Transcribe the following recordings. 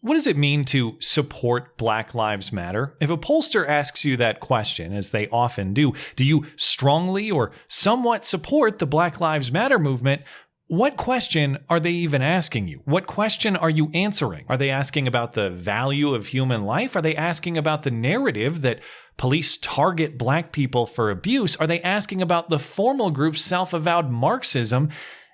What does it mean to support Black Lives Matter? If a pollster asks you that question, as they often do you strongly or somewhat support the Black Lives Matter movement? What question are they even asking you? What question are you answering? Are they asking about the value of human life? Are they asking about the narrative that police target black people for abuse? Are they asking about the formal group's self-avowed Marxism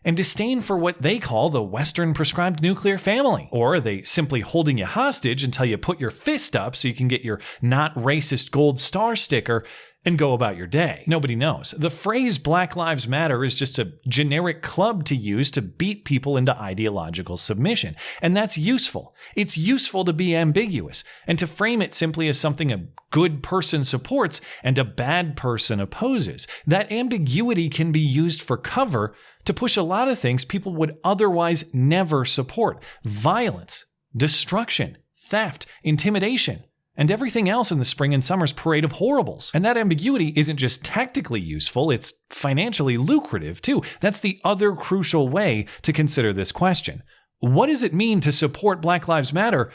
and disdain for what they call the Western prescribed nuclear family? Or are they simply holding you hostage until you put your fist up so you can get your not racist gold star sticker and go about your day? Nobody knows. The phrase Black Lives Matter is just a generic club to use to beat people into ideological submission. And that's useful. It's useful to be ambiguous and to frame it simply as something a good person supports and a bad person opposes. That ambiguity can be used for cover to push a lot of things people would otherwise never support. Violence, destruction, theft, intimidation, and everything else in the spring and summer's parade of horribles. And that ambiguity isn't just tactically useful, it's financially lucrative too. That's the other crucial way to consider this question. What does it mean to support Black Lives Matter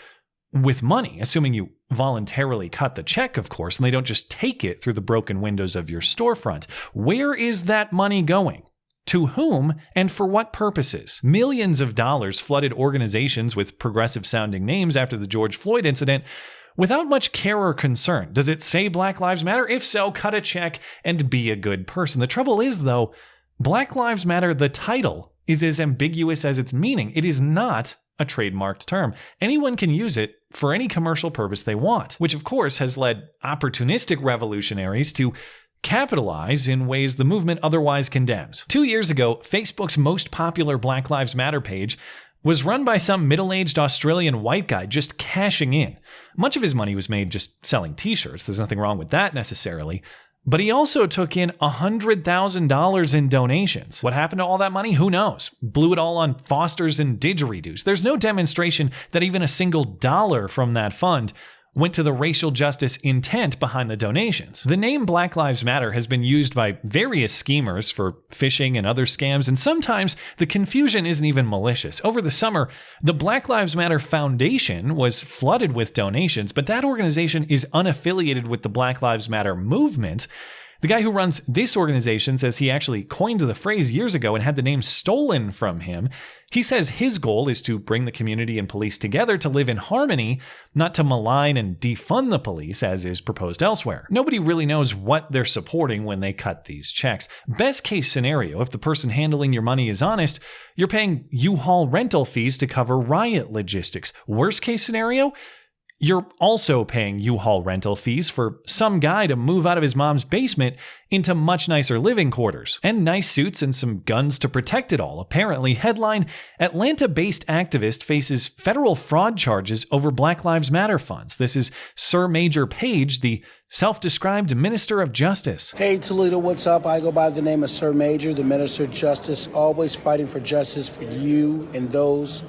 with money? Assuming you voluntarily cut the check, of course, and they don't just take it through the broken windows of your storefront. Where is that money going? To whom and for what purposes? Millions of dollars flooded organizations with progressive-sounding names after the George Floyd incident without much care or concern. Does it say Black Lives Matter? If so, cut a check and be a good person. The trouble is, though, Black Lives Matter, the title, is as ambiguous as its meaning. It is not a trademarked term. Anyone can use it for any commercial purpose they want, which of course has led opportunistic revolutionaries to capitalize in ways the movement otherwise condemns. 2 years ago, Facebook's most popular Black Lives Matter page was run by some middle-aged Australian white guy just cashing in. Much of his money was made just selling t-shirts. There's nothing wrong with that necessarily. But he also took in $100,000 in donations. What happened to all that money? Who knows? Blew it all on Fosters and didgeridoos. There's no demonstration that even a single dollar from that fund went to the racial justice intent behind the donations. The name Black Lives Matter has been used by various schemers for phishing and other scams, and sometimes the confusion isn't even malicious. Over the summer, the Black Lives Matter Foundation was flooded with donations, but that organization is unaffiliated with the Black Lives Matter movement. The guy who runs this organization says he actually coined the phrase years ago and had the name stolen from him. He says his goal is to bring the community and police together to live in harmony, not to malign and defund the police, as is proposed elsewhere. Nobody really knows what they're supporting when they cut these checks. Best case scenario, if the person handling your money is honest, you're paying U-Haul rental fees to cover riot logistics. Worst case scenario, you're also paying U-Haul rental fees for some guy to move out of his mom's basement into much nicer living quarters. And nice suits and some guns to protect it all. Apparently, headline, Atlanta-based activist faces federal fraud charges over Black Lives Matter funds. This is Sir Maejor Page, the self-described Minister of Justice. Hey Toledo, what's up? I go by the name of Sir Maejor, the Minister of Justice, always fighting for justice for you and those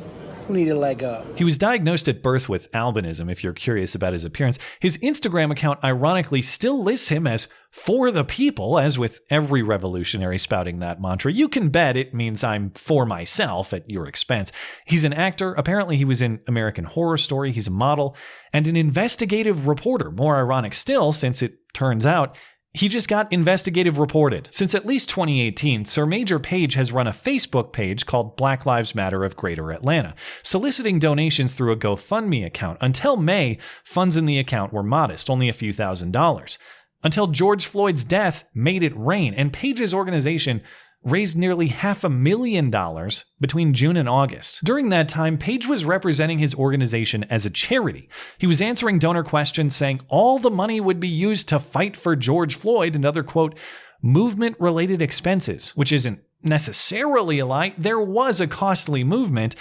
who need a leg up. He was diagnosed at birth with albinism, if you're curious about his appearance. His Instagram account ironically still lists him as for the people, as with every revolutionary spouting that mantra. You can bet it means I'm for myself at your expense. He's an actor. Apparently he was in American Horror Story. He's a model and an investigative reporter. More ironic still, since it turns out he just got investigative reported. Since at least 2018, Sir Maejor Page has run a Facebook page called Black Lives Matter of Greater Atlanta, soliciting donations through a GoFundMe account. Until May, funds in the account were modest, only a few $1,000s. Until George Floyd's death made it rain, and Page's organization raised nearly $500,000 between June and August. During that time, Page was representing his organization as a charity. He was answering donor questions saying all the money would be used to fight for George Floyd and other, quote, movement-related expenses, which isn't necessarily a lie. There was a costly movement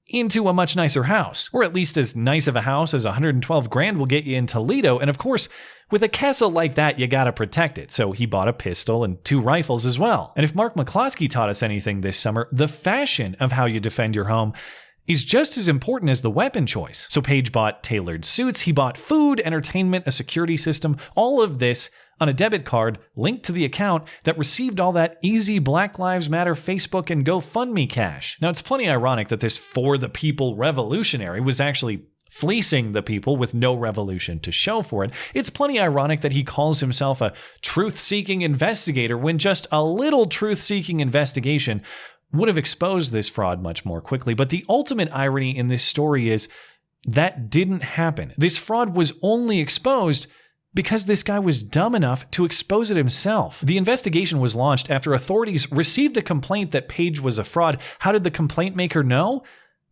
into a much nicer house, or at least as nice of a house as $112,000 will get you in Toledo. And of course, with a castle like that, you gotta protect it. So he bought a pistol and 2 rifles as well. And if Mark McCloskey taught us anything this summer, the fashion of how you defend your home is just as important as the weapon choice. So Page bought tailored suits, he bought food, entertainment, a security system, all of this on a debit card linked to the account that received all that easy Black Lives Matter Facebook and GoFundMe cash. Now, it's plenty ironic that this for the people revolutionary was actually fleecing the people with no revolution to show for it. It's plenty ironic that he calls himself a truth-seeking investigator when just a little truth-seeking investigation would have exposed this fraud much more quickly. But the ultimate irony in this story is that didn't happen. This fraud was only exposed because this guy was dumb enough to expose it himself. The investigation was launched after authorities received a complaint that Page was a fraud. How did the complaint maker know?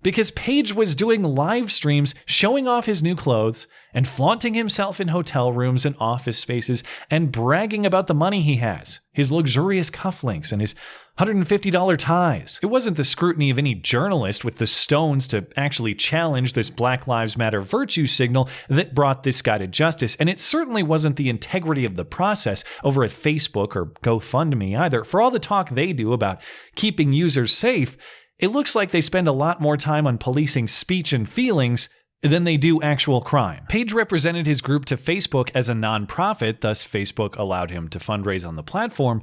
Because Page was doing live streams showing off his new clothes and flaunting himself in hotel rooms and office spaces and bragging about the money he has, his luxurious cufflinks and his $150 ties. It wasn't the scrutiny of any journalist with the stones to actually challenge this Black Lives Matter virtue signal that brought this guy to justice, and it certainly wasn't the integrity of the process over at Facebook or GoFundMe either. For all the talk they do about keeping users safe, it looks like they spend a lot more time on policing speech and feelings than they do actual crime. Page represented his group to Facebook as a nonprofit, thus Facebook allowed him to fundraise on the platform.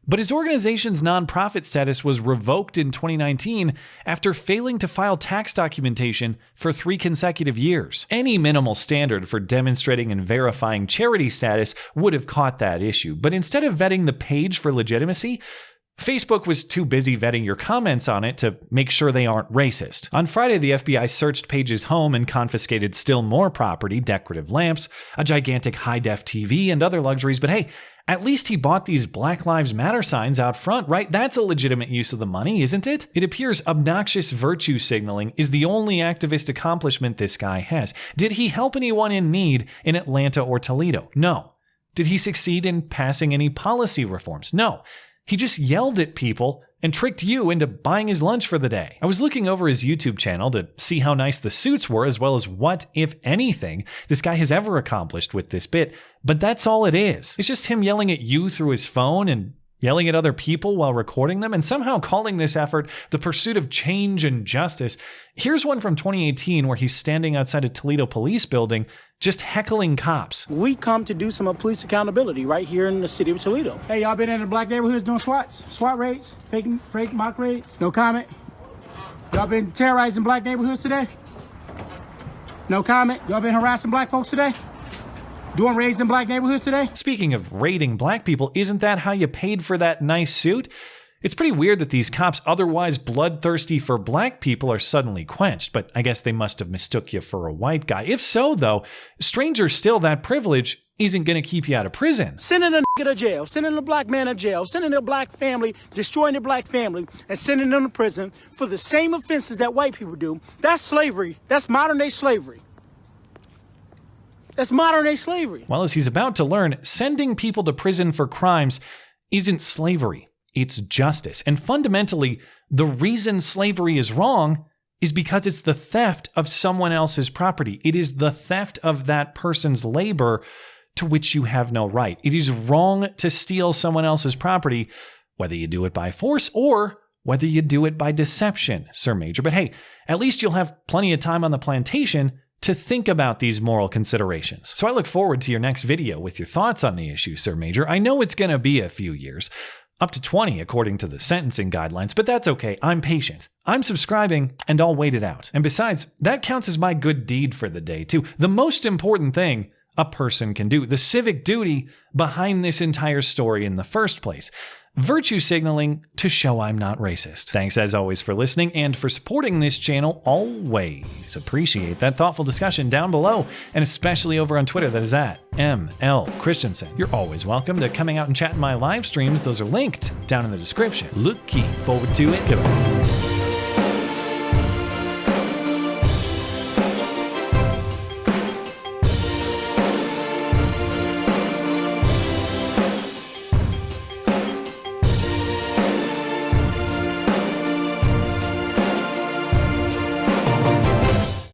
But his organization's nonprofit status was revoked in 2019 after failing to file tax documentation for 3 consecutive years. Any minimal standard for demonstrating and verifying charity status would have caught that issue. But instead of vetting the page for legitimacy, Facebook was too busy vetting your comments on it to make sure they aren't racist. On Friday, the FBI searched Page's home and confiscated still more property, decorative lamps, a gigantic high-def TV, and other luxuries. But hey, at least he bought these Black Lives Matter signs out front, right? That's a legitimate use of the money, isn't it? It appears obnoxious virtue signaling is the only activist accomplishment this guy has. Did he help anyone in need in Atlanta or Toledo? No. Did he succeed in passing any policy reforms? No. He just yelled at people and tricked you into buying his lunch for the day. I was looking over his YouTube channel to see how nice the suits were, as well as what, if anything, this guy has ever accomplished with this bit. But that's all it is. It's just him yelling at you through his phone and yelling at other people while recording them, and somehow calling this effort the pursuit of change and justice. Here's one from 2018 where he's standing outside a Toledo police building just heckling cops. We come to do some police accountability right here in the city of Toledo. Hey, y'all been in the black neighborhoods doing SWAT raids, fake mock raids? No comment? Y'all been terrorizing black neighborhoods today? No comment? Y'all been harassing black folks today? Doing raids in black neighborhoods today? Speaking of raiding black people, isn't that how you paid for that nice suit? It's pretty weird that these cops, otherwise bloodthirsty for black people, are suddenly quenched, but I guess they must have mistook you for a white guy. If so, though, stranger still, that privilege isn't going to keep you out of prison. Sending a nigga to jail, sending a black man to jail, sending a black family, destroying a black family, and sending them to prison for the same offenses that white people do, that's slavery. That's modern-day slavery. That's modern-day slavery. Well, as he's about to learn, sending people to prison for crimes isn't slavery. It's justice. And fundamentally, the reason slavery is wrong is because it's the theft of someone else's property. It is the theft of that person's labor to which you have no right. It is wrong to steal someone else's property, whether you do it by force or whether you do it by deception, Sir Maejor. But hey, at least you'll have plenty of time on the plantation to think about these moral considerations. So I look forward to your next video with your thoughts on the issue, Sir Maejor. I know it's going to be a few years, up to 20 according to the sentencing guidelines, but that's okay. I'm patient. I'm subscribing, and I'll wait it out. And besides, that counts as my good deed for the day, too. The most important thing a person can do, the civic duty behind this entire story in the first place. Virtue signaling to show I'm not racist. Thanks as always for listening and for supporting this channel. Always appreciate that thoughtful discussion down below, and especially over on Twitter. That is at ML Christiansen. You're always welcome to coming out and chat in my live streams. Those are linked down in the description. Looking forward to it. Goodbye.